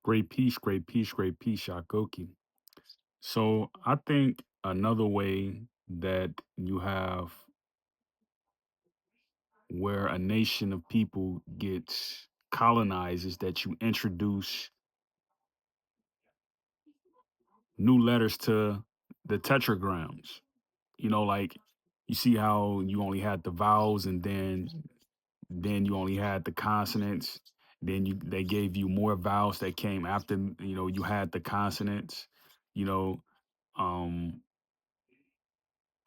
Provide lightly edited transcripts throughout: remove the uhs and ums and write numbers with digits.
Great peace, great peace, Shakoki. So I think another way that you have where a nation of people gets colonized is that you introduce new letters to the tetragrams. Like you see how you only had the vowels and then you only had the consonants. Then they gave you more vowels that came after, you had the consonants, you know. Um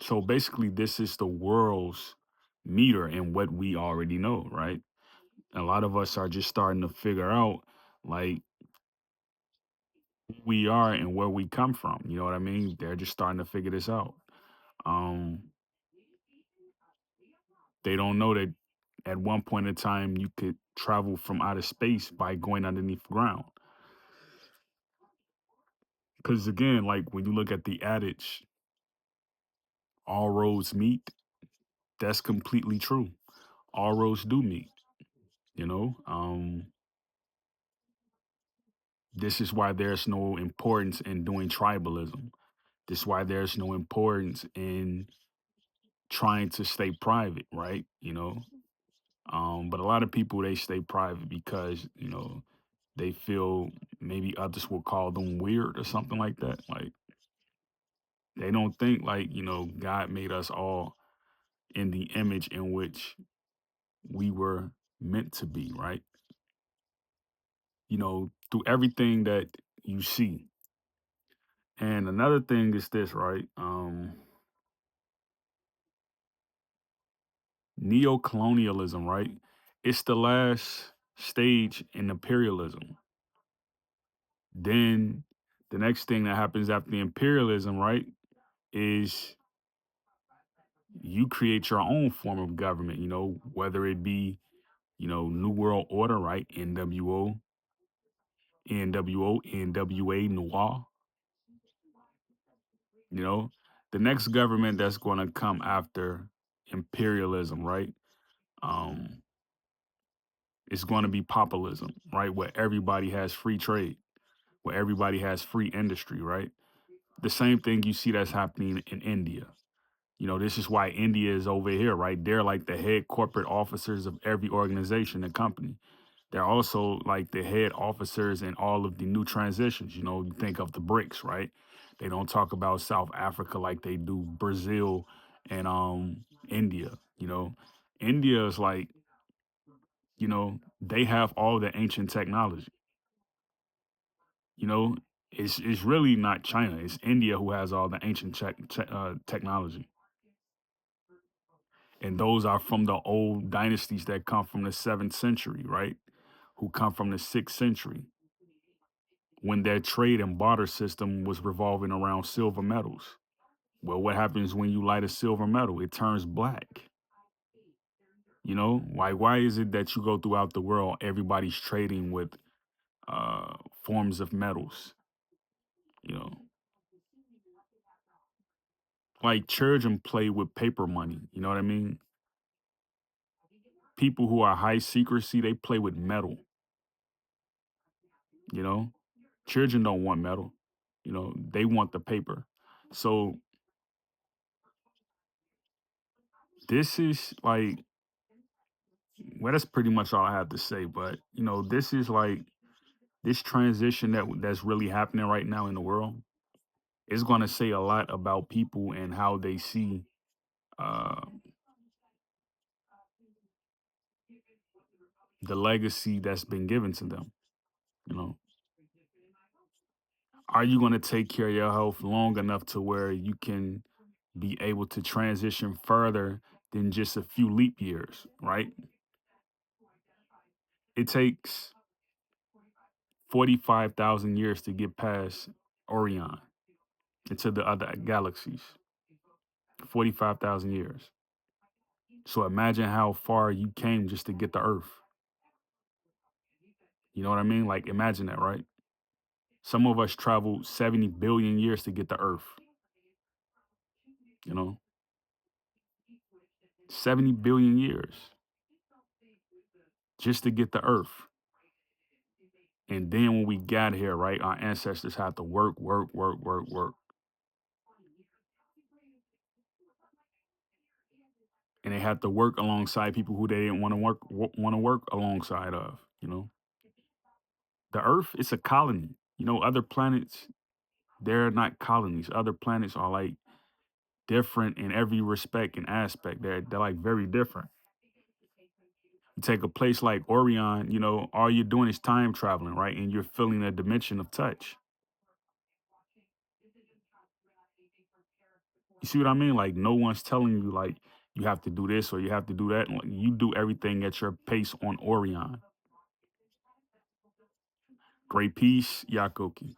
So basically, this is the world's meter and what we already know, right? A lot of us are just starting to figure out like who we are and where we come from. You know what I mean? They're just starting to figure this out. Um, they don't know that at one point in time you could travel from outer space by going underneath the ground. Because again, like when you look at the adage, all roads meet, that's completely true. All roads do meet, you know? This is why there's no importance in doing tribalism. This is why there's no importance in trying to stay private, right? But a lot of people they stay private because they feel maybe others will call them weird or something like that. Like they don't think like God made us all in the image in which we were meant to be, right? Through everything that you see. And another thing is this, right? Neo-colonialism, right? It's the last stage in imperialism. Then the next thing that happens after the imperialism, right, is you create your own form of government, whether it be, New World Order, right? NWA, Noir, you know. The next government that's going to come after imperialism, right? Um, it's going to be populism, right? Where everybody has free trade, where everybody has free industry, right? The same thing you see that's happening in India. This is why India is over here, right? They're like the head corporate officers of every organization and company. They're also like the head officers in all of the new transitions. You think of the BRICS, right? They don't talk about South Africa like they do Brazil and India. India is like, they have all the ancient technology. You know, it's really not China. It's India who has all the ancient technology, and those are from the old dynasties that come from the seventh century, right? Who come from the sixth century when their trade and barter system was revolving around silver metals. Well, what happens when you light a silver metal? It turns black. Why is it that you go throughout the world, everybody's trading with forms of metals? You know, like children play with paper money. You know what I mean? People who are high secrecy, they play with metal, you know? Children don't want metal, they want the paper. So this is like, well, that's pretty much all I have to say. But this is like this transition that's really happening right now in the world is going to say a lot about people and how they see uh, the legacy that's been given to them. You know, are you going to take care of your health long enough to where you can be able to transition further than just a few leap years, right? It takes 45,000 years to get past Orion into the other galaxies. 45,000 years. So imagine how far you came just to get to Earth. You know what I mean? Like, imagine that, right? Some of us traveled 70 billion years to get to Earth, you know? 70 billion years just to get to Earth. And then when we got here, right, our ancestors had to work, work, work, work, work. And they had to work alongside people who they didn't want to work alongside of, you know. The Earth, it's a colony. You know, other planets, they're not colonies. Other planets are like different in every respect and aspect. They're like very different. You take a place like Orion, you know, all you're doing is time traveling, right? And you're feeling a dimension of touch. You see what I mean? Like no one's telling you like you have to do this or you have to do that. Like, you do everything at your pace on Orion. Great peace, Yakoki.